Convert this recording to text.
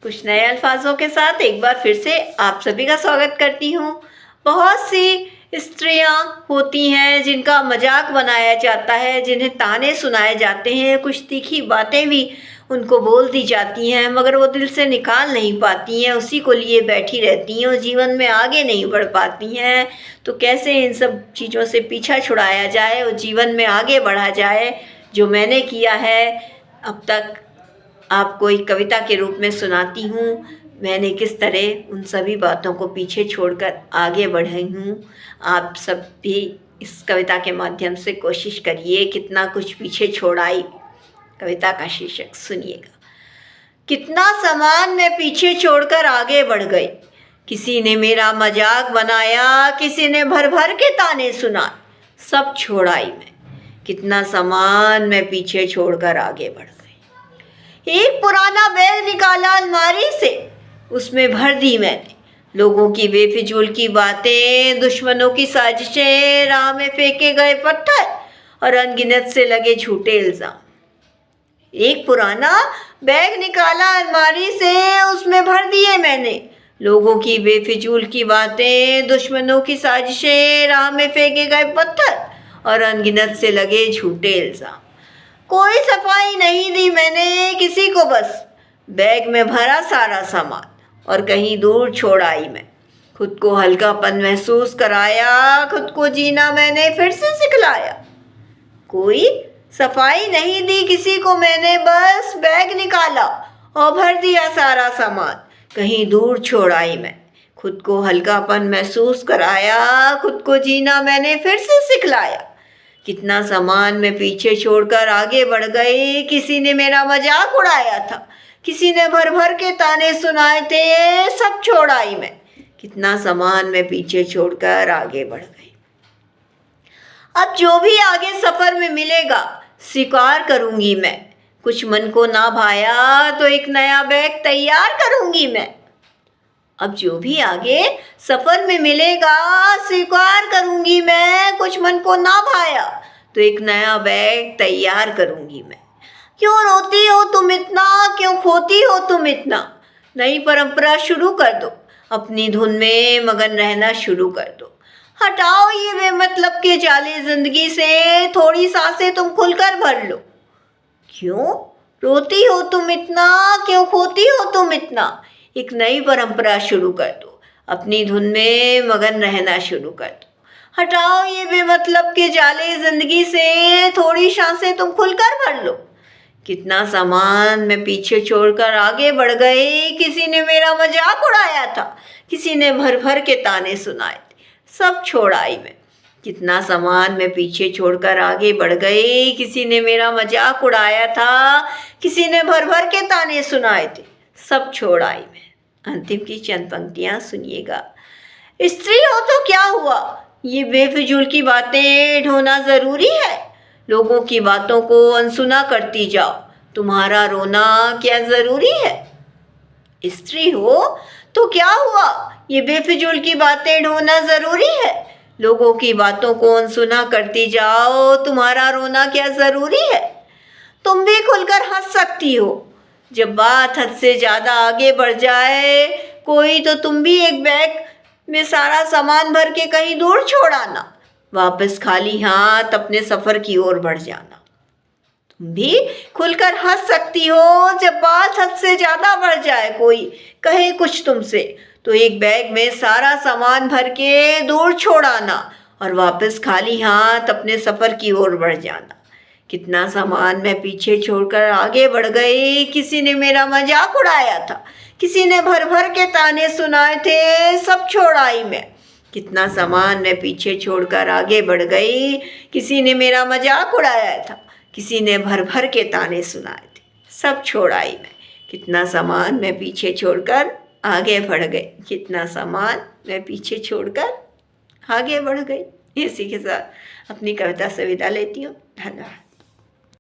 कुछ नए अल्फाजों के साथ एक बार फिर से आप सभी का स्वागत करती हूँ। बहुत सी स्त्रियाँ होती हैं जिनका मजाक बनाया जाता है, जिन्हें ताने सुनाए जाते हैं, कुछ तीखी बातें भी उनको बोल दी जाती हैं, मगर वो दिल से निकाल नहीं पाती हैं, उसी को लिए बैठी रहती हैं और जीवन में आगे नहीं बढ़ पाती हैं। तो कैसे इन सब चीज़ों से पीछा छुड़ाया जाए और जीवन में आगे बढ़ा जाए, जो मैंने किया है अब तक आपको एक कविता के रूप में सुनाती हूँ। मैंने किस तरह उन सभी बातों को पीछे छोड़कर आगे बढ़ी हूँ। आप सब भी इस कविता के माध्यम से कोशिश करिए, कितना कुछ पीछे छोड़ आई। कविता का शीर्षक सुनिएगा। कितना सामान मैं पीछे छोड़कर आगे बढ़ गई, किसी ने मेरा मजाक बनाया, किसी ने भर भर के ताने सुनाए, सब छोड़ आई मैं। कितना सामान मैं पीछे छोड़कर आगे बढ़ गई। एक पुराना बैग निकाला अलमारी से, उसमें भर दी मैंने लोगों की बेफिजूल की बातें, दुश्मनों की साजिशें, राह में फेंके गए पत्थर और अनगिनत से लगे झूठे इल्जाम। एक पुराना बैग निकाला अलमारी से, उसमें भर दिए मैंने लोगों की बेफिजूल की बातें, दुश्मनों की साजिशें, राह में फेंके गए पत्थर और अनगिनत से लगे झूठे इल्जाम। कोई सफाई नहीं दी मैंने किसी को, बस बैग में भरा सारा सामान और कहीं दूर छोड़ आई मैं। खुद को हल्कापन महसूस कराया, खुद को जीना मैंने फिर से सिखलाया। कोई सफाई नहीं दी किसी को मैंने, बस बैग निकाला और भर दिया सारा सामान, कहीं दूर छोड़ आई मैं। खुद को हल्कापन महसूस कराया, खुद को जीना मैंने फिर से सिखलाया। कितना सामान मैं पीछे छोड़कर आगे बढ़ गई, किसी ने मेरा मजाक उड़ाया था, किसी ने भर भर के ताने सुनाए थे, सब छोड़ आई मैं। कितना सामान मैं पीछे छोड़कर आगे बढ़ गई। अब जो भी आगे सफ़र में मिलेगा स्वीकार करूँगी मैं। कुछ मन को ना भाया तो एक नया बैग तैयार करूँगी मैं। अब जो भी आगे सफ़र में मिलेगा स्वीकार करूँगी मैं। कुछ मन को ना भाया तो एक नया बैग तैयार करूँगी मैं। क्यों रोती हो तुम इतना, क्यों खोती हो तुम इतना, नई परंपरा शुरू कर दो, अपनी धुन में मगन रहना शुरू कर दो। हटाओ ये बेमतलब के जाले ज़िंदगी से, थोड़ी सांसें तुम खुलकर भर लो। क्यों रोती हो तुम इतना, क्यों खोती हो तुम इतना, एक नई परंपरा शुरू कर दो, अपनी धुन में मगन रहना शुरू कर दो। हटाओ ये बेमतलब के जाले ज़िंदगी से, थोड़ी सांसें तुम खुलकर भर लो। कितना सामान मैं पीछे छोड़कर आगे बढ़ गई, किसी ने मेरा मजाक उड़ाया था, किसी ने भर भर के ताने सुनाए थे, सब छोड़ आई मैं। कितना सामान मैं पीछे छोड़कर आगे बढ़ गई, किसी ने मेरा मजाक उड़ाया था, किसी ने भर भर के ताने सुनाए थे, सब छोड़ आई मैं। अंतिम की चंद पंक्तियाँ सुनिएगा। स्त्री हो तो क्या हुआ, ये बेफिजूल की बातें ढोना ज़रूरी है। लोगों की बातों को अनसुना करती जाओ, तुम्हारा रोना क्या ज़रूरी है। स्त्री हो तो क्या हुआ, ये बेफिजूल की बातें ढोना ज़रूरी है। लोगों की बातों को अनसुना करती जाओ, तुम्हारा रोना क्या ज़रूरी है। तुम भी खुलकर हंस सकती हो जब बात हद से ज़्यादा आगे बढ़ जाए कोई, तो तुम भी एक बैग में सारा सामान भर के कहीं दूर छोड़ आना, वापस खाली हाथ अपने सफ़र की ओर बढ़ जाना। तुम भी खुलकर हंस सकती हो जब बात हद से ज़्यादा बढ़ जाए कोई कहे कुछ तुमसे, तो एक बैग में सारा सामान भर के दूर छोड़ आना और वापस खाली हाथ अपने सफ़र की ओर बढ़ जाना। कितना सामान मैं पीछे छोड़कर आगे बढ़ गई, किसी ने मेरा मजाक उड़ाया था, किसी ने भर भर के ताने सुनाए थे, सब छोड़ आई मैं। कितना सामान मैं पीछे छोड़कर आगे बढ़ गई, किसी ने मेरा मजाक उड़ाया था, किसी ने भर भर के ताने सुनाए थे, सब छोड़ आई मैं। कितना सामान मैं पीछे छोड़कर आगे बढ़ गई, कितना सामान मैं पीछे छोड़कर आगे बढ़ गई। इसी के साथ अपनी कविता से विदा लेती हूँ। धन्यवाद।